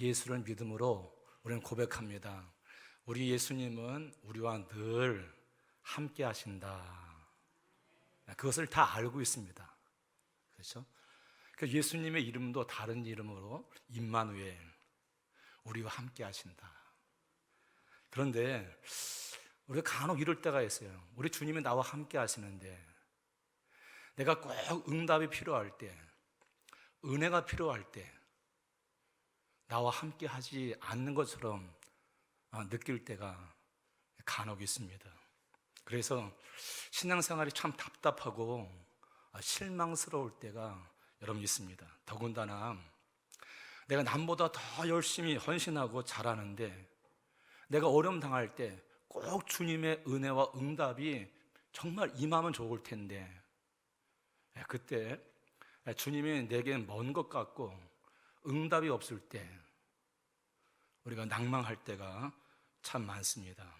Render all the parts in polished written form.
예수를 믿음으로 우리는 고백합니다. 우리 예수님은 우리와 늘 함께 하신다. 그것을 다 알고 있습니다. 그렇죠? 예수님의 이름도 다른 이름으로 임마누엘, 우리와 함께 하신다. 그런데 우리가 간혹 이럴 때가 있어요. 우리 주님이 나와 함께 하시는데 내가 꼭 응답이 필요할 때, 은혜가 필요할 때 나와 함께 하지 않는 것처럼 느낄 때가 간혹 있습니다. 그래서 신앙생활이 참 답답하고 실망스러울 때가 여러분 있습니다. 더군다나 내가 남보다 더 열심히 헌신하고 잘하는데 내가 어려움 당할 때 꼭 주님의 은혜와 응답이 정말 임하면 좋을 텐데 그때 주님이 내게 먼 것 같고 응답이 없을 때 우리가 낭망할 때가 참 많습니다.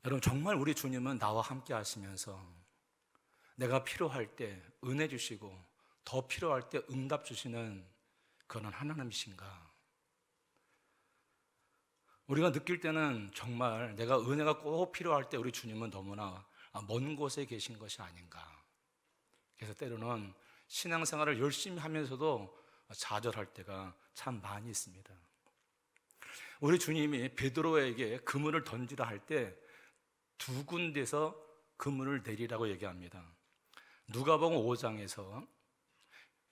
여러분, 정말 우리 주님은 나와 함께 하시면서 내가 필요할 때 은혜 주시고 더 필요할 때 응답 주시는 그런 하나님이신가? 우리가 느낄 때는 정말 내가 은혜가 꼭 필요할 때 우리 주님은 너무나 먼 곳에 계신 것이 아닌가. 그래서 때로는 신앙생활을 열심히 하면서도 좌절할 때가 참 많이 있습니다. 우리 주님이 베드로에게 그물을 던지라 할 때 두 군데서 그물을 내리라고 얘기합니다. 누가복음 5장에서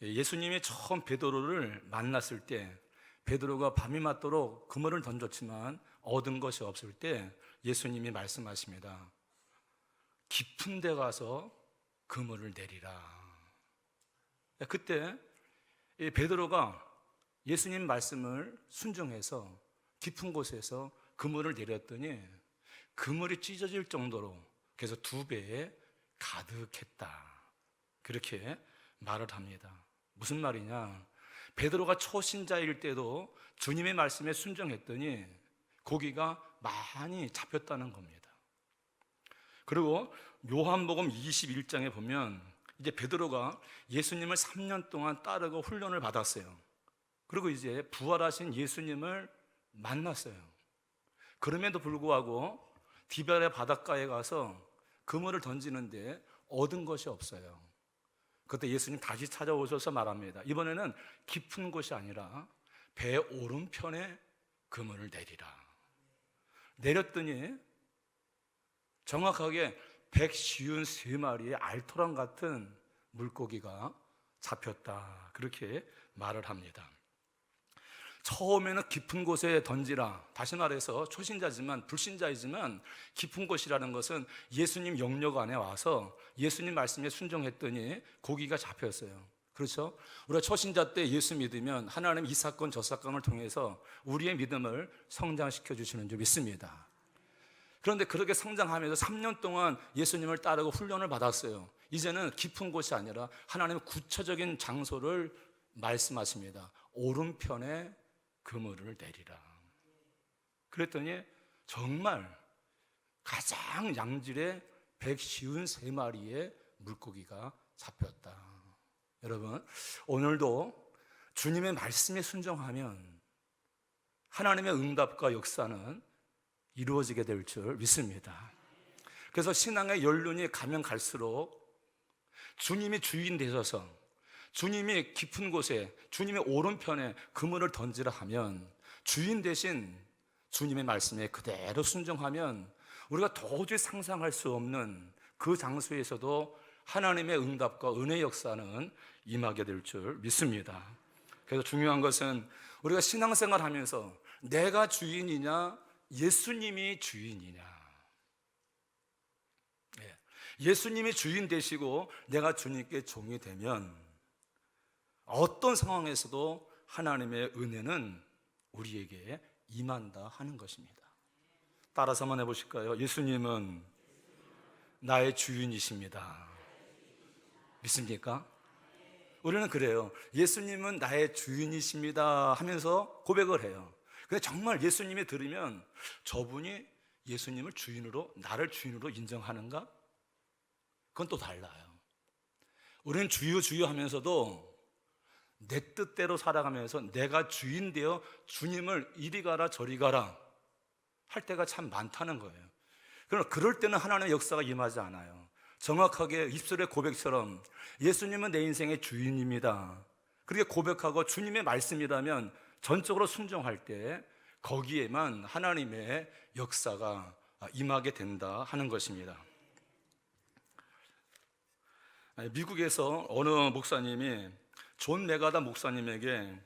예수님이 처음 베드로를 만났을 때 베드로가 밤이 맞도록 그물을 던졌지만 얻은 것이 없을 때 예수님이 말씀하십니다. 깊은 데 가서 그물을 내리라. 그때 베드로가 예수님 말씀을 순종해서 깊은 곳에서 그물을 내렸더니 그물이 찢어질 정도로 그래서 2배에 가득했다. 그렇게 말을 합니다. 무슨 말이냐? 베드로가 초신자일 때도 주님의 말씀에 순종했더니 고기가 많이 잡혔다는 겁니다. 그리고 요한복음 21장에 보면 이제 베드로가 예수님을 3년 동안 따르고 훈련을 받았어요. 그리고 이제 부활하신 예수님을 만났어요. 그럼에도 불구하고 디베랴 바닷가에 가서 그물을 던지는데 얻은 것이 없어요. 그때 예수님 다시 찾아오셔서 말합니다. 이번에는 깊은 곳이 아니라 배 오른편에 그물을 내리라. 내렸더니 정확하게 153마리의 알토란 같은 물고기가 잡혔다. 그렇게 말을 합니다. 처음에는 깊은 곳에 던지라. 다시 말해서 초신자지만 불신자이지만 깊은 곳이라는 것은 예수님 영역 안에 와서 예수님 말씀에 순종했더니 고기가 잡혔어요. 그렇죠? 우리가 초신자 때 예수 믿으면 하나님 이 사건 저 사건을 통해서 우리의 믿음을 성장시켜 주시는 줄 믿습니다. 그런데 그렇게 성장하면서 3년 동안 예수님을 따르고 훈련을 받았어요. 이제는 깊은 곳이 아니라 하나님의 구체적인 장소를 말씀하십니다. 오른편에 그물을 내리라. 그랬더니 정말 가장 양질의 153마리의 물고기가 잡혔다. 여러분, 오늘도 주님의 말씀에 순종하면 하나님의 응답과 역사는 이루어지게 될 줄 믿습니다. 그래서 신앙의 연륜이 가면 갈수록 주님이 주인 되셔서 주님이 깊은 곳에 주님의 오른편에 그물을 던지라 하면 주인 대신 주님의 말씀에 그대로 순종하면 우리가 도저히 상상할 수 없는 그 장소에서도 하나님의 응답과 은혜의 역사는 임하게 될 줄 믿습니다. 그래서 중요한 것은 우리가 신앙생활 하면서 내가 주인이냐 예수님이 주인이냐. 예수님이 주인 되시고 내가 주님께 종이 되면 어떤 상황에서도 하나님의 은혜는 우리에게 임한다 하는 것입니다. 따라서 한번 해보실까요? 예수님은 나의 주인이십니다. 믿습니까? 우리는 그래요. 예수님은 나의 주인이십니다 하면서 고백을 해요. 근데 정말 예수님이 들으면 저분이 예수님을 주인으로, 나를 주인으로 인정하는가? 그건 또 달라요. 우리는 주여 주여 하면서도 내 뜻대로 살아가면서 내가 주인 되어 주님을 이리 가라 저리 가라 할 때가 참 많다는 거예요. 그러나 그럴 때는 하나님의 역사가 임하지 않아요. 정확하게 입술의 고백처럼 예수님은 내 인생의 주인입니다, 그렇게 고백하고 주님의 말씀이라면 전적으로 순종할 때 거기에만 하나님의 역사가 임하게 된다 하는 것입니다. 미국에서 어느 목사님이 존 메가다 목사님에게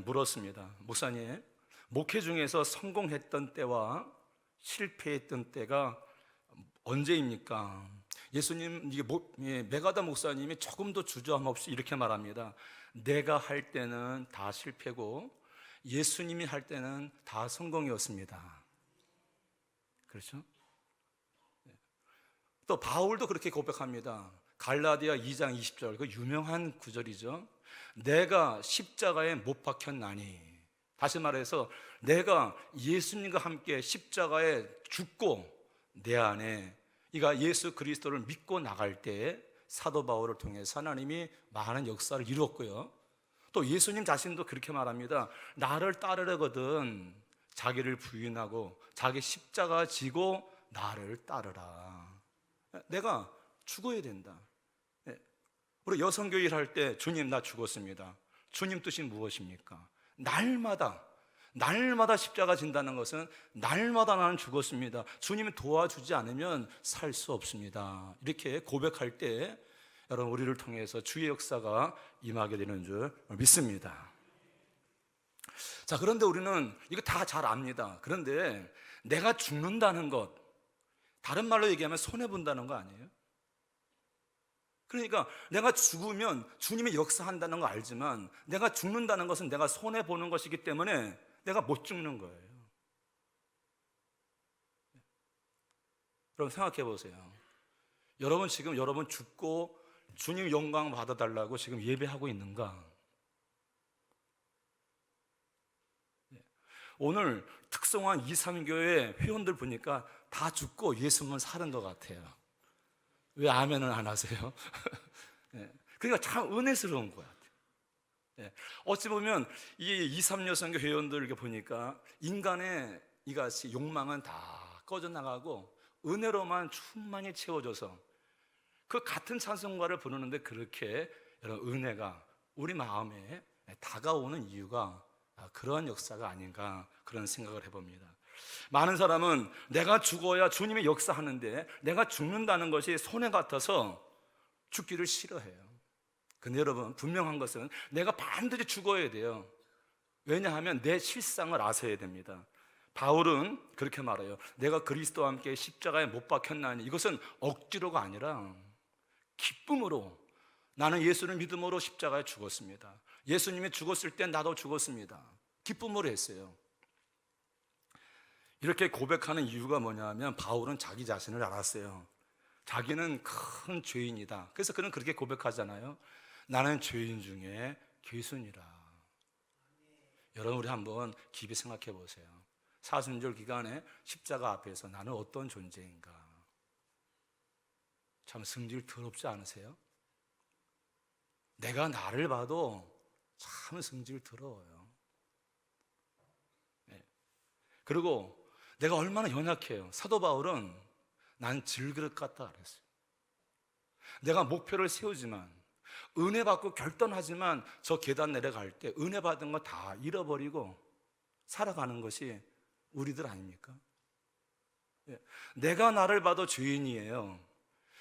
물었습니다. 목사님, 목회 중에서 성공했던 때와 실패했던 때가 언제입니까? 예수님, 메가다 목사님이 조금도 주저함 없이 이렇게 말합니다. 내가 할 때는 다 실패고 예수님이 할 때는 다 성공이었습니다. 그렇죠? 또 바울도 그렇게 고백합니다. 갈라디아 2장 20절, 그 유명한 구절이죠. 내가 십자가에 못 박혔나니, 다시 말해서 내가 예수님과 함께 십자가에 죽고 내 안에 이가 예수 그리스도를 믿고 나갈 때 사도 바울을 통해서 하나님이 많은 역사를 이루었고요. 또 예수님 자신도 그렇게 말합니다. 나를 따르려거든 자기를 부인하고 자기 십자가 지고 나를 따르라. 내가 죽어야 된다. 우리 여성교회 할 때 주님 나 죽었습니다. 주님 뜻이 무엇입니까? 날마다 십자가 진다는 것은 날마다 나는 죽었습니다. 주님이 도와주지 않으면 살 수 없습니다. 이렇게 고백할 때 여러분 우리를 통해서 주의 역사가 임하게 되는 줄 믿습니다. 자, 그런데 우리는 이거 다 잘 압니다. 그런데 내가 죽는다는 것, 다른 말로 얘기하면 손해본다는 거 아니에요? 그러니까 내가 죽으면 주님이 역사한다는 거 알지만 내가 죽는다는 것은 내가 손해보는 것이기 때문에 내가 못 죽는 거예요. 여러분 생각해 보세요. 여러분 지금 여러분 죽고 주님 영광 받아달라고 지금 예배하고 있는가? 오늘 특성화 2,3교회 회원들 보니까 다 죽고 예수만 사는 것 같아요. 왜 아멘을 안 하세요? 그러니까 참 은혜스러운 것 같아요. 어찌 보면 이 2,3여성교 회원들 이렇게 보니까 인간의 이같이 욕망은 다 꺼져나가고 은혜로만 충만히 채워져서 그 같은 찬송가를 부르는데 그렇게 여러분 은혜가 우리 마음에 다가오는 이유가 그러한 역사가 아닌가 그런 생각을 해봅니다. 많은 사람은 내가 죽어야 주님이 역사하는데 내가 죽는다는 것이 손해 같아서 죽기를 싫어해요. 근데 여러분 분명한 것은 내가 반드시 죽어야 돼요. 왜냐하면 내 실상을 아셔야 됩니다. 바울은 그렇게 말해요. 내가 그리스도와 함께 십자가에 못 박혔나니, 이것은 억지로가 아니라 기쁨으로, 나는 예수를 믿음으로 십자가에 죽었습니다. 예수님이 죽었을 때 나도 죽었습니다. 기쁨으로 했어요. 이렇게 고백하는 이유가 뭐냐면 바울은 자기 자신을 알았어요. 자기는 큰 죄인이다. 그래서 그는 그렇게 고백하잖아요. 나는 죄인 중에 괴순이라. 여러분 우리 한번 깊이 생각해 보세요. 사순절 기간에 십자가 앞에서 나는 어떤 존재인가? 참 승질 더럽지 않으세요? 내가 나를 봐도 참 승질 더러워요. 그리고 내가 얼마나 연약해요. 사도 바울은 난 질그릇 같다 그랬어요. 내가 목표를 세우지만, 은혜 받고 결단하지만 저 계단 내려갈 때 은혜 받은 거 다 잃어버리고 살아가는 것이 우리들 아닙니까? 내가 나를 봐도 죄인이에요.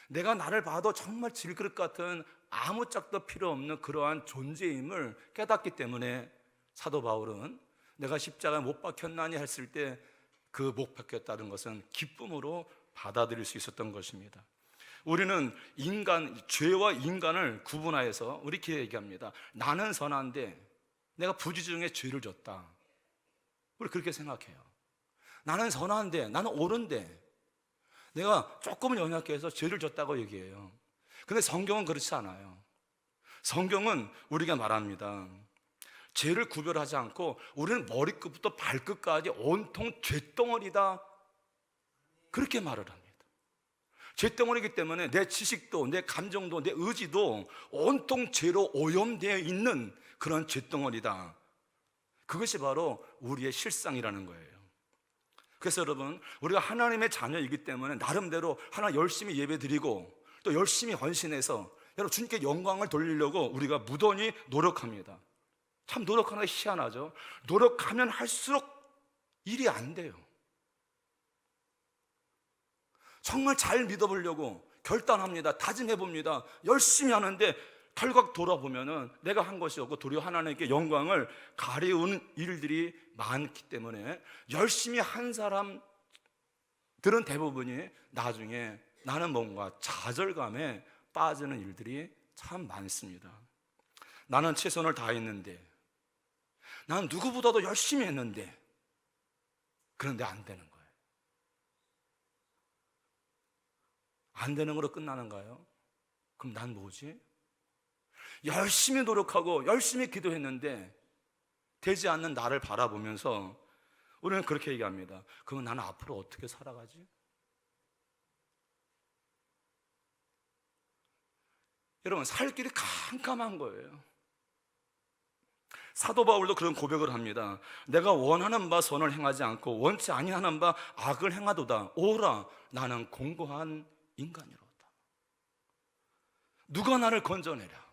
내가 나를 봐도 정말 질그릇 같은 아무 짝도 필요 없는 그러한 존재임을 깨닫기 때문에 사도 바울은 내가 십자가에 못 박혔나니 했을 때 그 못 박혔다는 것은 기쁨으로 받아들일 수 있었던 것입니다. 우리는 죄와 인간을 구분하여서 우리 이렇게 얘기합니다. 나는 선한데 내가 부지중에 죄를 졌다. 우리 그렇게 생각해요. 나는 선한데, 나는 옳은데 내가 조금은 연약해서 죄를 졌다고 얘기해요. 근데 성경은 그렇지 않아요. 성경은 우리가 말합니다. 죄를 구별하지 않고 우리는 머리끝부터 발끝까지 온통 죄덩어리다, 그렇게 말을 합니다. 죄덩어리이기 때문에 내 지식도, 내 감정도, 내 의지도 온통 죄로 오염되어 있는 그런 쇳덩어리다. 그것이 바로 우리의 실상이라는 거예요. 그래서 여러분, 우리가 하나님의 자녀이기 때문에 나름대로 하나 열심히 예배드리고 또 열심히 헌신해서 여러분 주님께 영광을 돌리려고 우리가 무던히 노력합니다. 참 노력하는 게 희한하죠. 노력하면 할수록 일이 안 돼요. 정말 잘 믿어보려고 결단합니다. 다짐해봅니다. 열심히 하는데 결국 돌아보면은 내가 한 것이 없고 도리어 하나님께 영광을 가리우는 일들이 많기 때문에 열심히 한 사람들은 대부분이 나중에 나는 뭔가 좌절감에 빠지는 일들이 참 많습니다. 나는 최선을 다했는데, 나는 누구보다도 열심히 했는데, 그런데 안 되는 거예요. 안 되는 거로 끝나는가요? 그럼 난 뭐지? 열심히 노력하고 열심히 기도했는데 되지 않는 나를 바라보면서 우리는 그렇게 얘기합니다. 그럼 나는 앞으로 어떻게 살아가지? 여러분, 살 길이 캄캄한 거예요. 사도 바울도 그런 고백을 합니다. 내가 원하는 바 선을 행하지 않고 원치 아니하는 바 악을 행하도다. 오라, 나는 공고한 인간이로다. 누가 나를 건져내랴?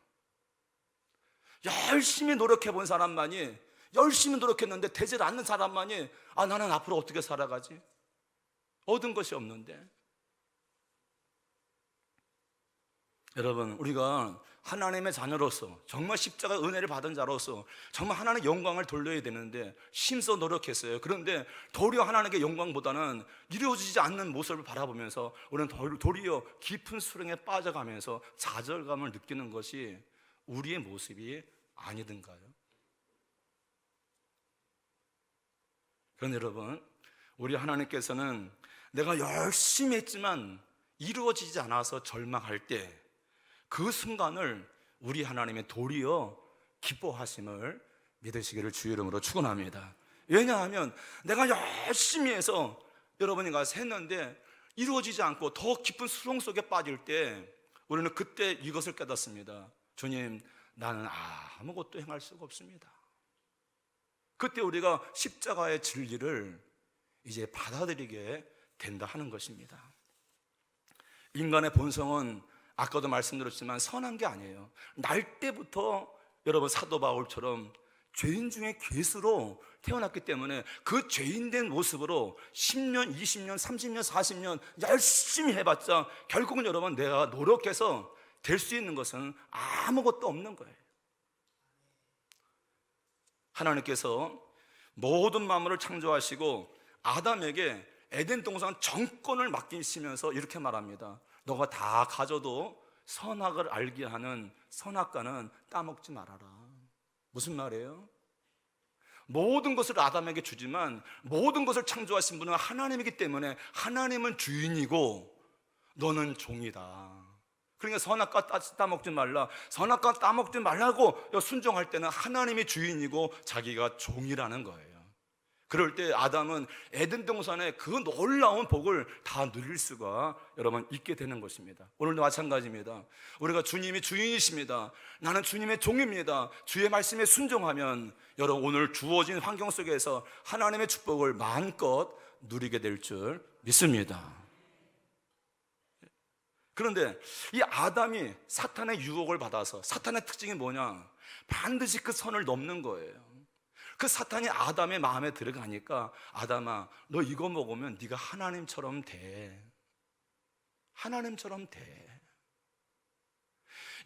열심히 노력해 본 사람만이, 열심히 노력했는데 되지 않는 사람만이 나는 앞으로 어떻게 살아가지? 얻은 것이 없는데. 여러분, 우리가 하나님의 자녀로서 정말 십자가 은혜를 받은 자로서 정말 하나님의 영광을 돌려야 되는데 힘써 노력했어요. 그런데 도리어 하나님의 영광보다는 이루어지지 않는 모습을 바라보면서 우리는 도리어 깊은 수렁에 빠져가면서 좌절감을 느끼는 것이 우리의 모습이 아니든가요? 그런데 여러분, 우리 하나님께서는 내가 열심히 했지만 이루어지지 않아서 절망할 때 그 순간을 우리 하나님의 도리어 기뻐하심을 믿으시기를 주의 이름으로 축원합니다. 왜냐하면 내가 열심히 해서 여러분이 가서 했는데 이루어지지 않고 더 깊은 수렁 속에 빠질 때 우리는 그때 이것을 깨닫습니다. 주님, 나는 아무것도 행할 수가 없습니다. 그때 우리가 십자가의 진리를 이제 받아들이게 된다 하는 것입니다. 인간의 본성은 아까도 말씀드렸지만 선한 게 아니에요. 날 때부터 여러분 사도 바울처럼 죄인 중에 괴수로 태어났기 때문에 그 죄인된 모습으로 10년, 20년, 30년, 40년 열심히 해봤자 결국은 여러분 내가 노력해서 될 수 있는 것은 아무것도 없는 거예요. 하나님께서 모든 만물을 창조하시고 아담에게 에덴 동산 정권을 맡기시면서 이렇게 말합니다. 너가 다 가져도 선악을 알게 하는 선악과는 따먹지 말아라. 무슨 말이에요? 모든 것을 아담에게 주지만 모든 것을 창조하신 분은 하나님이기 때문에 하나님은 주인이고 너는 종이다. 그러니까 선악과 따먹지 말라. 선악과 따먹지 말라고 순종할 때는 하나님이 주인이고 자기가 종이라는 거예요. 그럴 때 아담은 에덴 동산의 그 놀라운 복을 다 누릴 수가 여러분 있게 되는 것입니다. 오늘도 마찬가지입니다. 우리가 주님이 주인이십니다. 나는 주님의 종입니다. 주의 말씀에 순종하면 여러분 오늘 주어진 환경 속에서 하나님의 축복을 마음껏 누리게 될 줄 믿습니다. 그런데 이 아담이 사탄의 유혹을 받아서, 사탄의 특징이 뭐냐? 반드시 그 선을 넘는 거예요. 그 사탄이 아담의 마음에 들어가니까 아담아, 너 이거 먹으면 네가 하나님처럼 돼. 하나님처럼 돼.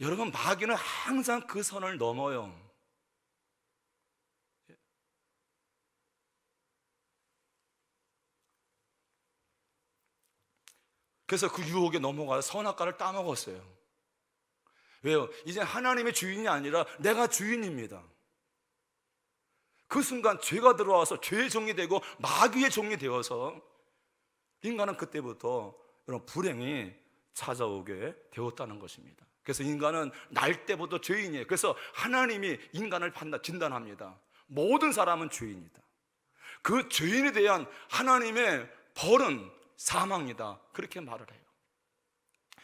여러분, 마귀는 항상 그 선을 넘어요. 그래서 그 유혹에 넘어가서 선악과를 따먹었어요. 왜요? 이제 하나님의 주인이 아니라 내가 주인입니다. 그 순간 죄가 들어와서 죄의 종이 되고 마귀의 종이 되어서 인간은 그때부터 이런 불행이 찾아오게 되었다는 것입니다. 그래서 인간은 날 때부터 죄인이에요. 그래서 하나님이 인간을 진단합니다. 모든 사람은 죄인이다. 그 죄인에 대한 하나님의 벌은 사망이다. 그렇게 말을 해요.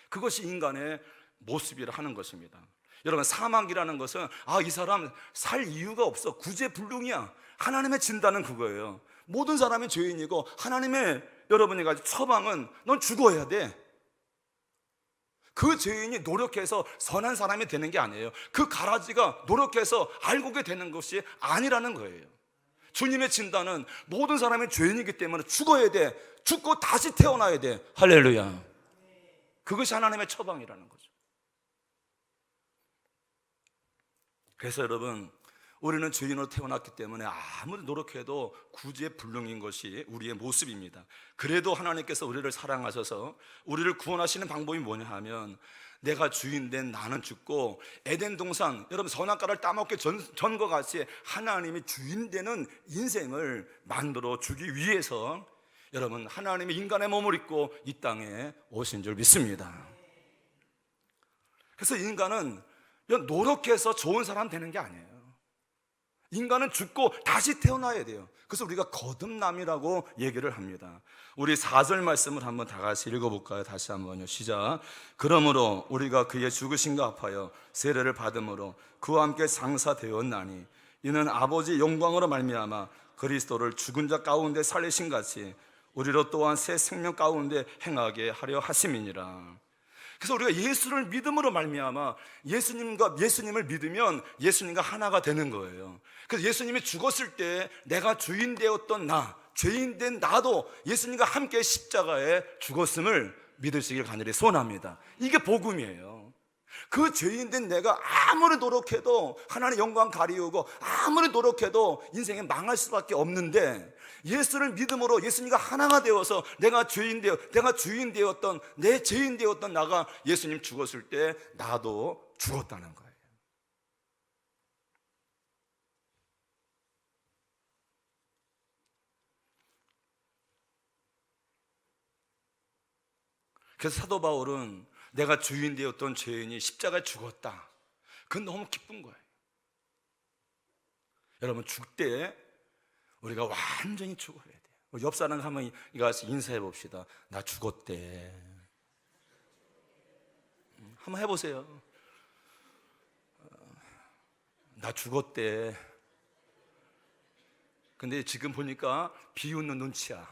그것이 인간의 모습이라 하는 것입니다. 여러분, 사망이라는 것은 이 사람 살 이유가 없어, 구제불능이야, 하나님의 진단은 그거예요. 모든 사람이 죄인이고 하나님의 여러분이 가진 처방은 넌 죽어야 돼. 그 죄인이 노력해서 선한 사람이 되는 게 아니에요. 그 가라지가 노력해서 알고게 되는 것이 아니라는 거예요. 주님의 진단은 모든 사람이 죄인이기 때문에 죽어야 돼. 죽고 다시 태어나야 돼. 할렐루야. 그것이 하나님의 처방이라는 거죠. 그래서 여러분, 우리는 죄인으로 태어났기 때문에 아무리 노력해도 구제불능인 것이 우리의 모습입니다. 그래도 하나님께서 우리를 사랑하셔서 우리를 구원하시는 방법이 뭐냐 하면, 내가 주인된 나는 죽고 에덴 동산, 여러분 선악과를 따먹기 전과 같이 하나님이 주인되는 인생을 만들어 주기 위해서 여러분 하나님이 인간의 몸을 입고 이 땅에 오신 줄 믿습니다. 그래서 인간은 노력해서 좋은 사람 되는 게 아니에요. 인간은 죽고 다시 태어나야 돼요. 그래서 우리가 거듭남이라고 얘기를 합니다. 우리 4절 말씀을 한번 다 같이 읽어볼까요? 다시 한번요. 시작. 그러므로 우리가 그의 죽으심과 합하여 세례를 받음으로 그와 함께 장사되었나니 이는 아버지 영광으로 말미암아 그리스도를 죽은 자 가운데 살리신 같이 우리로 또한 새 생명 가운데 행하게 하려 하심이니라. 그래서 우리가 예수를 믿음으로 말미암아 예수님을 믿으면 예수님과 하나가 되는 거예요. 그래서 예수님이 죽었을 때 내가 주인 되었던 나, 죄인 된 나도 예수님과 함께 십자가에 죽었음을 믿으시길 간절히 소원합니다. 이게 복음이에요. 그 죄인 된 내가 아무리 노력해도 하나님의 영광 가리우고 아무리 노력해도 인생에 망할 수밖에 없는데, 예수를 믿음으로 예수님과 하나가 되어서 내가 주인 되었던 내 죄인 되었던 나가 예수님 죽었을 때 나도 죽었다는 거예요. 그래서 사도 바울은 내가 주인 되었던 죄인이 십자가에 죽었다, 그건 너무 기쁜 거예요. 여러분, 죽을 때 우리가 완전히 죽어야 돼요. 옆 사람 한번 이가서 인사해 봅시다. 나 죽었대. 한번 해보세요. 나 죽었대. 근데 지금 보니까 비웃는 눈치야.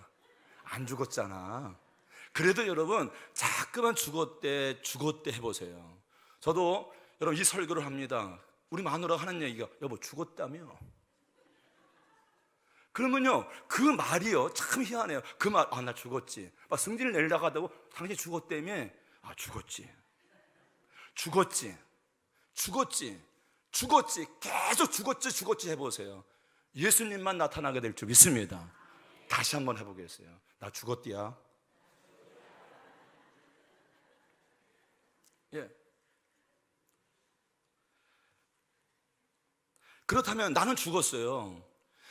안 죽었잖아. 그래도 여러분, 자꾸만 죽었대 해보세요. 저도 여러분 이 설교를 합니다. 우리 마누라가 하는 얘기가, 여보 죽었다며? 그러면요, 그 말이요 참 희한해요. 그 말, 나 죽었지. 막 승질을 내려고 하다고, 당신 죽었다며? 죽었지. 계속 죽었지 해보세요. 예수님만 나타나게 될 줄 믿습니다. 다시 한번 해보겠어요. 나 죽었디야. 예. 그렇다면 나는 죽었어요.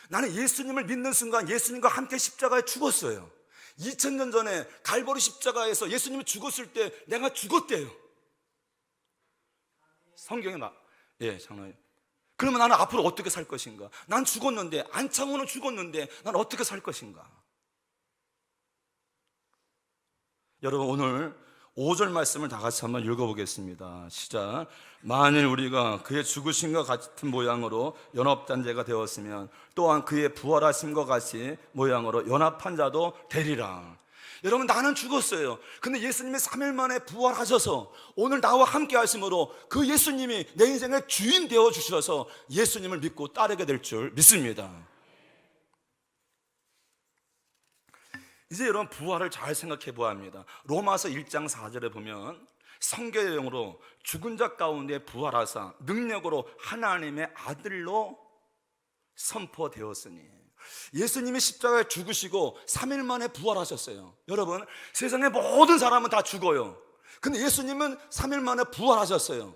나는 예수님을 믿는 순간 예수님과 함께 십자가에 죽었어요. 2000년 전에 갈보리 십자가에서 예수님이 죽었을 때 내가 죽었대요. 성경에 장로님. 그러면 나는 앞으로 어떻게 살 것인가? 난 죽었는데, 안창호는 죽었는데 난 어떻게 살 것인가? 여러분, 오늘 5절 말씀을 다 같이 한번 읽어보겠습니다. 시작. 만일 우리가 그의 죽으심과 같은 모양으로 연합단체가 되었으면 또한 그의 부활하심과 같이 모양으로 연합한 자도 되리라. 여러분, 나는 죽었어요. 근데 예수님이 3일 만에 부활하셔서 오늘 나와 함께 하심으로 그 예수님이 내 인생의 주인 되어 주셔서 예수님을 믿고 따르게 될 줄 믿습니다. 이제 여러분, 부활을 잘 생각해 보아야 합니다. 로마서 1장 4절에 보면 성경의 영으로 죽은 자 가운데 부활하사 능력으로 하나님의 아들로 선포되었으니, 예수님이 십자가에 죽으시고 3일 만에 부활하셨어요. 여러분, 세상의 모든 사람은 다 죽어요. 근데 예수님은 3일 만에 부활하셨어요.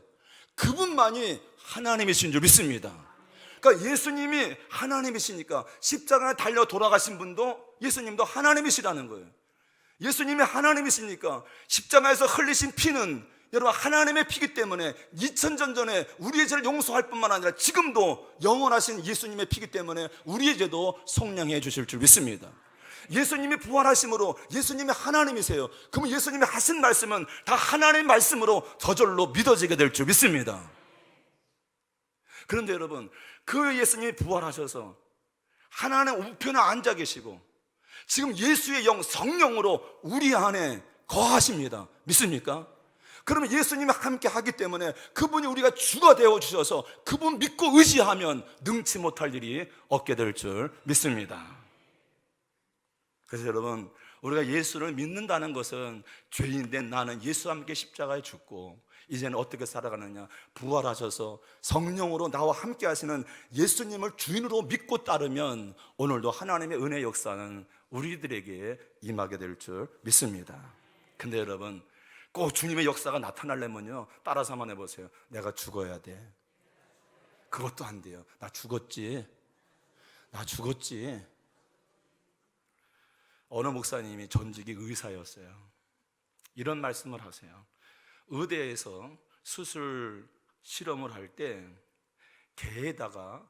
그분만이 하나님이신 줄 믿습니다. 그러니까 예수님이 하나님이시니까 십자가에 달려 돌아가신 분도 예수님도 하나님이시라는 거예요. 예수님이 하나님이시니까 십자가에서 흘리신 피는 여러분 하나님의 피기 때문에 2000년 전에 우리의 죄를 용서할 뿐만 아니라 지금도 영원하신 예수님의 피기 때문에 우리의 죄도 속량해 주실 줄 믿습니다. 예수님이 부활하심으로 예수님이 하나님이세요. 그러면 예수님이 하신 말씀은 다 하나님의 말씀으로 저절로 믿어지게 될 줄 믿습니다. 그런데 여러분, 그 예수님이 부활하셔서 하나님 우편에 앉아 계시고 지금 예수의 영 성령으로 우리 안에 거하십니다. 믿습니까? 그러면 예수님이 함께 하기 때문에 그분이 우리가 주가 되어 주셔서 그분 믿고 의지하면 능치 못할 일이 없게 될 줄 믿습니다. 그래서 여러분, 우리가 예수를 믿는다는 것은 죄인된 나는 예수와 함께 십자가에 죽고 이제는 어떻게 살아가느냐, 부활하셔서 성령으로 나와 함께 하시는 예수님을 주인으로 믿고 따르면 오늘도 하나님의 은혜 역사는 우리들에게 임하게 될 줄 믿습니다. 근데 여러분, 꼭 주님의 역사가 나타나려면요, 따라서 한번 해보세요. 내가 죽어야 돼. 그것도 안 돼요. 나 죽었지. 어느 목사님이 전직이 의사였어요. 이런 말씀을 하세요. 의대에서 수술 실험을 할 때 개에다가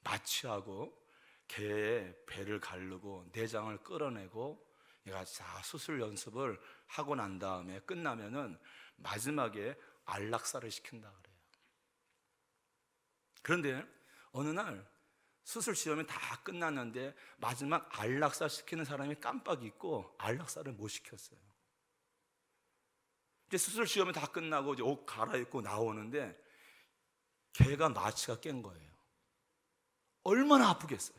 마취하고 개의 배를 가르고 내장을 끌어내고 얘가 자 수술 연습을 하고 난 다음에 끝나면은 마지막에 안락사를 시킨다 그래요. 그런데 어느 날 수술 시험이 다 끝났는데 마지막 안락사 시키는 사람이 깜빡 잊고 안락사를 못 시켰어요. 이제 수술 시험이 다 끝나고 이제 옷 갈아입고 나오는데 개가 마취가 깬 거예요. 얼마나 아프겠어요.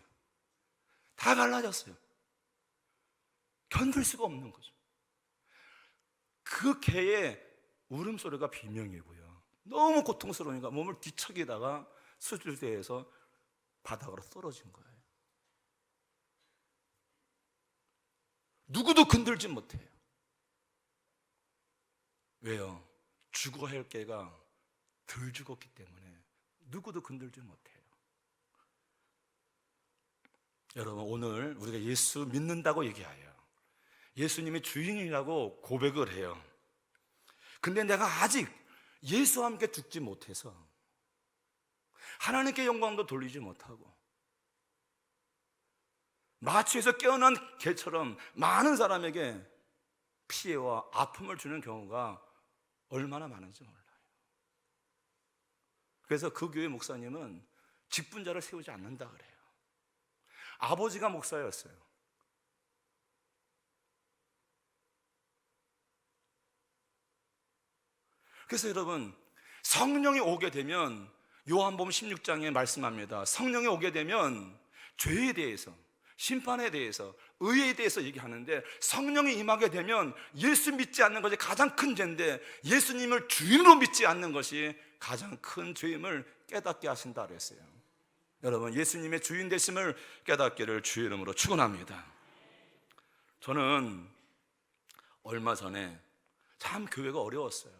다 갈라졌어요. 견딜 수가 없는 거죠. 그 개의 울음소리가 비명이고요. 너무 고통스러우니까 몸을 뒤척이다가 수술대에서 바닥으로 떨어진 거예요. 누구도 건들지 못해요. 왜요? 죽어야 할 개가 덜 죽었기 때문에 누구도 건들지 못해요. 여러분, 오늘 우리가 예수 믿는다고 얘기해요. 예수님이 주인이라고 고백을 해요. 근데 내가 아직 예수와 함께 죽지 못해서 하나님께 영광도 돌리지 못하고 마취에서 깨어난 개처럼 많은 사람에게 피해와 아픔을 주는 경우가 얼마나 많은지 몰라요. 그래서 그 교회 목사님은 직분자를 세우지 않는다 그래요. 아버지가 목사였어요. 그래서 여러분, 성령이 오게 되면 요한복음 16장에 말씀합니다. 성령이 오게 되면 죄에 대해서, 심판에 대해서, 의에 대해서 얘기하는데 성령이 임하게 되면 예수 믿지 않는 것이 가장 큰 죄인데 예수님을 주인으로 믿지 않는 것이 가장 큰 죄임을 깨닫게 하신다 그랬어요. 여러분, 예수님의 주인 되심을 깨닫기를 주의 이름으로 축원합니다. 저는 얼마 전에 참 교회가 어려웠어요.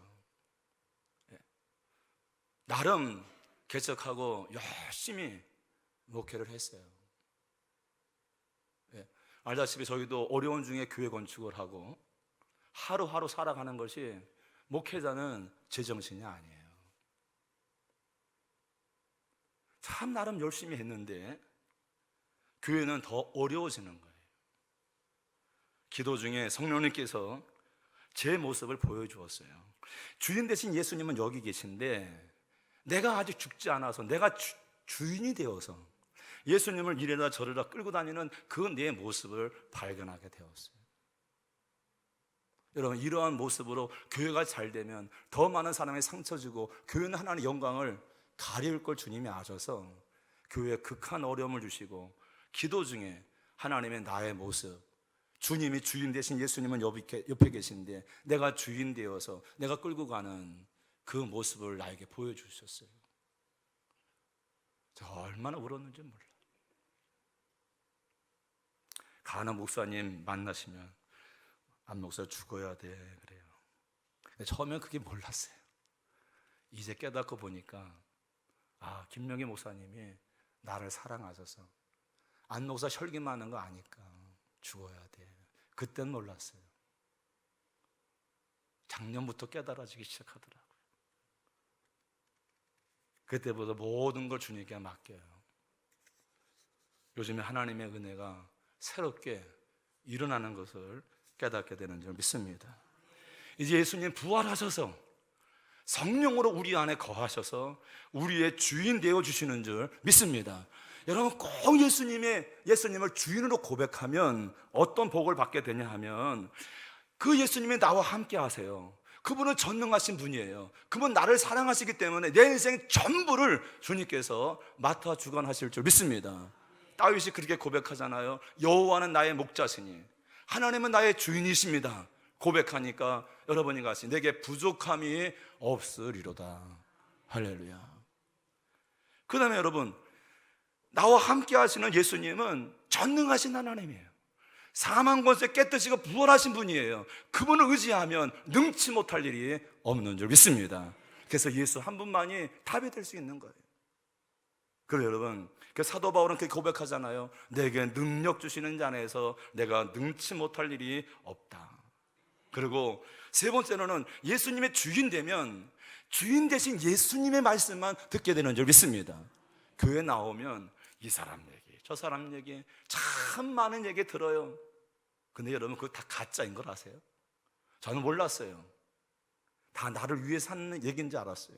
나름 개척하고 열심히 목회를 했어요. 알다시피 저희도 어려운 중에 교회 건축을 하고 하루하루 살아가는 것이 목회자는 제정신이 아니에요. 참 나름 열심히 했는데 교회는 더 어려워지는 거예요. 기도 중에 성령님께서 제 모습을 보여주었어요. 주인 되신 예수님은 여기 계신데 내가 아직 죽지 않아서 내가 주인이 되어서 예수님을 이래라 저래라 끌고 다니는 그 내 모습을 발견하게 되었어요. 여러분, 이러한 모습으로 교회가 잘 되면 더 많은 사람이 상처 주고 교회는 하나님의 영광을 가리울 걸 주님이 아셔서 교회에 극한 어려움을 주시고 기도 중에 하나님의 나의 모습, 주님이 주인 되신 예수님은 옆에 계신데 내가 주인 되어서 내가 끌고 가는 그 모습을 나에게 보여주셨어요. 저 얼마나 울었는지 몰라요. 가나 목사님 만나시면 안 목사 죽어야 돼 그래요. 근데 처음엔 그게 몰랐어요. 이제 깨닫고 보니까 김명희 목사님이 나를 사랑하셔서 안 목사 혈기만 하는 거 아니까 죽어야 돼. 그땐 몰랐어요. 작년부터 깨달아지기 시작하더라고요. 그때부터 모든 걸 주님께 맡겨요. 요즘에 하나님의 은혜가 새롭게 일어나는 것을 깨닫게 되는 줄 믿습니다. 이제 예수님 부활하셔서 성령으로 우리 안에 거하셔서 우리의 주인 되어 주시는 줄 믿습니다. 여러분, 꼭 예수님을 주인으로 고백하면 어떤 복을 받게 되냐 하면, 그 예수님이 나와 함께 하세요. 그분은 전능하신 분이에요. 그분 나를 사랑하시기 때문에 내 인생 전부를 주님께서 맡아 주관하실 줄 믿습니다. 다윗이 그렇게 고백하잖아요. 여호와는 나의 목자시니 하나님은 나의 주인이십니다. 고백하니까 여러분이 같이 내게 부족함이 없으리로다. 할렐루야. 그 다음에 여러분, 나와 함께 하시는 예수님은 전능하신 하나님이에요. 사망 권세 깨뜨시고 부활하신 분이에요. 그분을 의지하면 능치 못할 일이 없는 줄 믿습니다. 그래서 예수 한 분만이 답이 될 수 있는 거예요. 그래서 여러분, 사도 바울은 그렇게 고백하잖아요. 내게 능력 주시는 자 안에서 내가 능치 못할 일이 없다. 그리고 세 번째로는 예수님의 주인 되면 주인 대신 예수님의 말씀만 듣게 되는 줄 믿습니다. 교회 나오면 이 사람 얘기, 저 사람 얘기, 참 많은 얘기 들어요. 근데 여러분, 그거 다 가짜인 걸 아세요? 저는 몰랐어요. 다 나를 위해 사는 얘기인 줄 알았어요.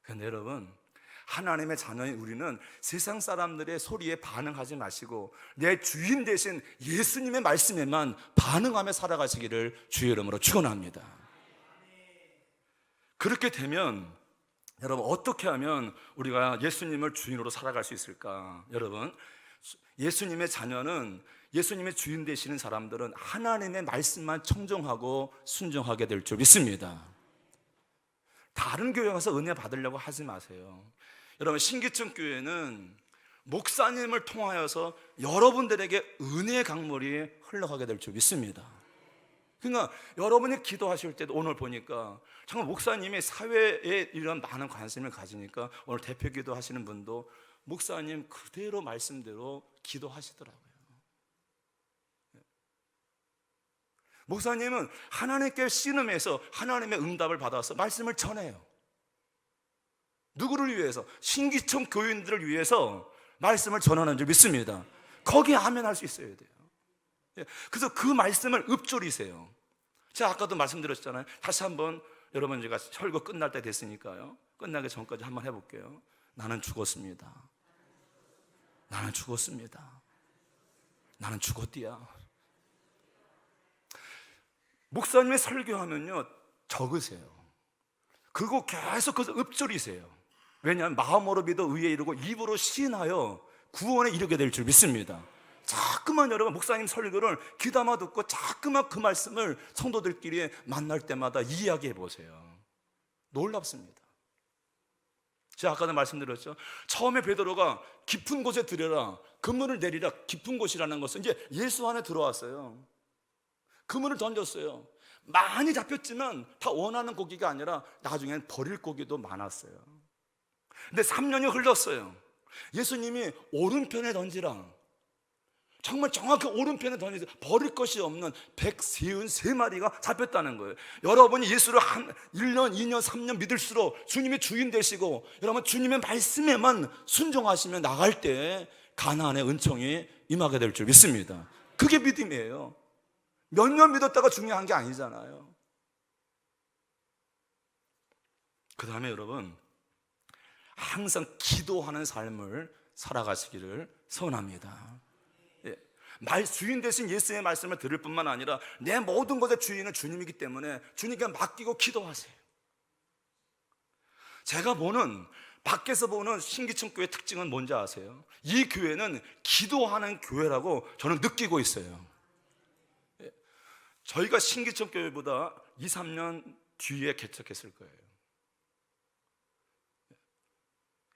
근데 여러분, 하나님의 자녀인 우리는 세상 사람들의 소리에 반응하지 마시고 내 주인 대신 예수님의 말씀에만 반응하며 살아가시기를 주의 이름으로 축원합니다. 그렇게 되면 여러분, 어떻게 하면 우리가 예수님을 주인으로 살아갈 수 있을까? 여러분, 예수님의 자녀는, 예수님의 주인 되시는 사람들은 하나님의 말씀만 청종하고 순종하게 될 줄 믿습니다. 다른 교회 가서 은혜 받으려고 하지 마세요. 여러분, 신기천 교회는 목사님을 통하여서 여러분들에게 은혜의 강물이 흘러가게 될 줄 믿습니다. 그러니까 여러분이 기도하실 때도 오늘 보니까 정말 목사님이 사회에 이런 많은 관심을 가지니까 오늘 대표 기도하시는 분도 목사님 그대로 말씀대로 기도하시더라고요. 목사님은 하나님께 씨름해서 하나님의 응답을 받아서 말씀을 전해요. 누구를 위해서? 신기청 교인들을 위해서 말씀을 전하는 줄 믿습니다. 거기에 아멘 할 수 있어야 돼요. 그래서 그 말씀을 읊조리세요. 제가 아까도 말씀드렸잖아요. 다시 한번 여러분, 제가 설교 끝날 때 됐으니까요, 끝나기 전까지 한번 해볼게요. 나는 죽었습니다. 나는 죽었습니다. 나는 죽었디야. 목사님이 설교하면요, 적으세요. 그리고 계속 그것을 읊조리세요. 왜냐하면 마음으로 믿어 의에 이르고 입으로 시인하여 구원에 이르게 될 줄 믿습니다. 자꾸만 여러분, 목사님 설교를 귀담아 듣고 자꾸만 그 말씀을 성도들끼리 만날 때마다 이야기해 보세요. 놀랍습니다. 제가 아까도 말씀드렸죠. 처음에 베드로가 깊은 곳에 들여라, 그물을 내리라. 깊은 곳이라는 것은 이제 예수 안에 들어왔어요. 그물을 던졌어요. 많이 잡혔지만 다 원하는 고기가 아니라 나중엔 버릴 고기도 많았어요. 근데 3년이 흘렀어요. 예수님이 오른편에 던지라. 정말 정확히 오른편에 던지서 버릴 것이 없는 133마리가 잡혔다는 거예요. 여러분이 예수를 1년, 2년, 3년 믿을수록 주님이 주인 되시고 여러분 주님의 말씀에만 순종하시면 나갈 때 가나안의 은총이 임하게 될 줄 믿습니다. 그게 믿음이에요. 몇 년 믿었다가 중요한 게 아니잖아요. 그 다음에 여러분, 항상 기도하는 삶을 살아가시기를 소원합니다. 주인 대신 예수의 말씀을 들을 뿐만 아니라 내 모든 것의 주인은 주님이기 때문에 주님께 맡기고 기도하세요. 제가 밖에서 보는 신기천 교회 특징은 뭔지 아세요? 이 교회는 기도하는 교회라고 저는 느끼고 있어요. 저희가 신기천 교회보다 2, 3년 뒤에 개척했을 거예요.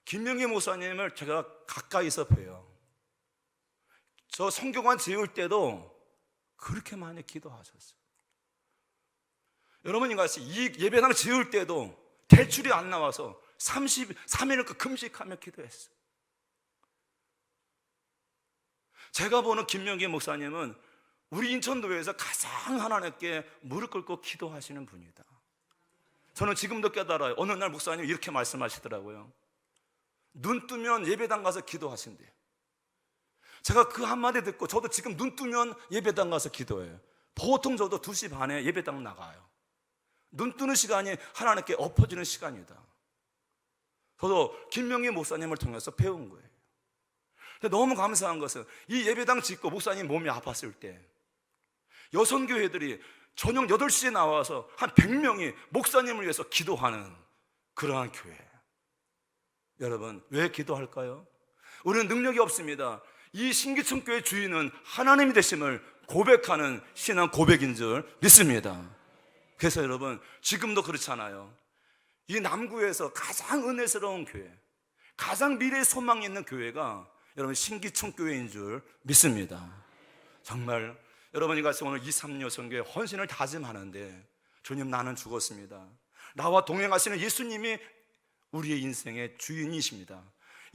김명기 목사님을 제가 가까이서 봬요. 저 성경관 지을 때도 그렇게 많이 기도하셨어요. 여러분이 같이 이 예배당 지을 때도 대출이 안 나와서 33일을 금식하며 기도했어요. 제가 보는 김명기 목사님은 우리 인천도에서 가장 하나님께 무릎 꿇고 기도하시는 분이다. 저는 지금도 깨달아요. 어느 날 목사님이 이렇게 말씀하시더라고요. 눈 뜨면 예배당 가서 기도하신대요. 제가 그 한마디 듣고 저도 지금 눈 뜨면 예배당 가서 기도해요. 보통 저도 2시 반에 예배당 나가요. 눈 뜨는 시간이 하나님께 엎어지는 시간이다. 저도 김명희 목사님을 통해서 배운 거예요. 근데 너무 감사한 것은 이 예배당 짓고 목사님 몸이 아팠을 때 여성교회들이 저녁 8시에 나와서 한 100명이 목사님을 위해서 기도하는 그러한 교회. 여러분, 왜 기도할까요? 우리는 능력이 없습니다. 이 신기천 교회 주인은 하나님이 되심을 고백하는 신앙 고백인 줄 믿습니다. 그래서 여러분, 지금도 그렇잖아요. 이 남구에서 가장 은혜스러운 교회, 가장 미래의 소망이 있는 교회가 여러분 신기천 교회인 줄 믿습니다. 정말 여러분이 가서 오늘 23여성교회 헌신을 다짐하는데, 주님, 나는 죽었습니다. 나와 동행하시는 예수님이 우리의 인생의 주인이십니다.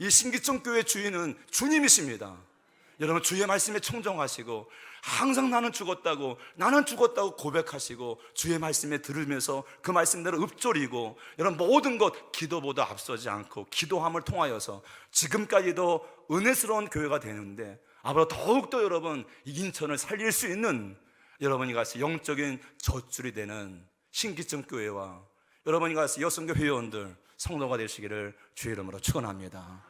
이 신기천 교회 주인은 주님이십니다. 여러분, 주의 말씀에 청정하시고 항상 나는 죽었다고 고백하시고 주의 말씀에 들으면서 그 말씀대로 읊조리고, 여러분 모든 것 기도보다 앞서지 않고 기도함을 통하여서 지금까지도 은혜스러운 교회가 되는데, 앞으로 더욱더 여러분 이 인천을 살릴 수 있는 여러분이 가서 영적인 젖줄이 되는 신기천 교회와 여러분이 가서 여성교 회원들 성도가 되시기를 주의 이름으로 축원합니다.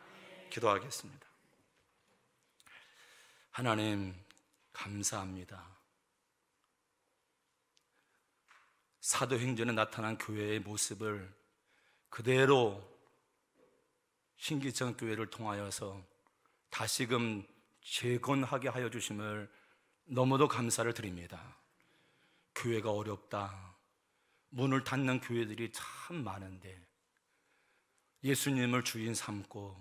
기도하겠습니다. 하나님, 감사합니다. 사도행전에 나타난 교회의 모습을 그대로 신기천 교회를 통하여서 다시금 재건하게 하여 주심을 너무도 감사를 드립니다. 교회가 어렵다, 문을 닫는 교회들이 참 많은데 예수님을 주인 삼고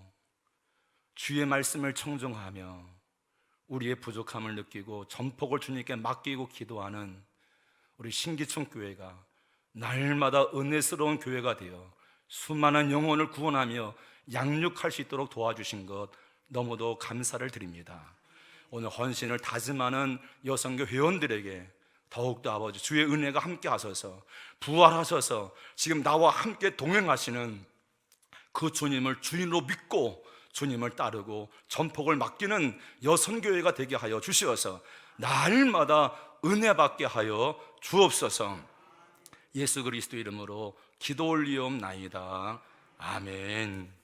주의 말씀을 청정하며 우리의 부족함을 느끼고 전폭을 주님께 맡기고 기도하는 우리 신기천 교회가 날마다 은혜스러운 교회가 되어 수많은 영혼을 구원하며 양육할 수 있도록 도와주신 것 너무도 감사를 드립니다. 오늘 헌신을 다짐하는 여성교 회원들에게 더욱더 아버지 주의 은혜가 함께 하셔서 부활하셔서 지금 나와 함께 동행하시는 그 주님을 주인으로 믿고 주님을 따르고 전폭을 맡기는 여성교회가 되게 하여 주시어서 날마다 은혜 받게 하여 주옵소서. 예수 그리스도 이름으로 기도 올리옵나이다. 아멘.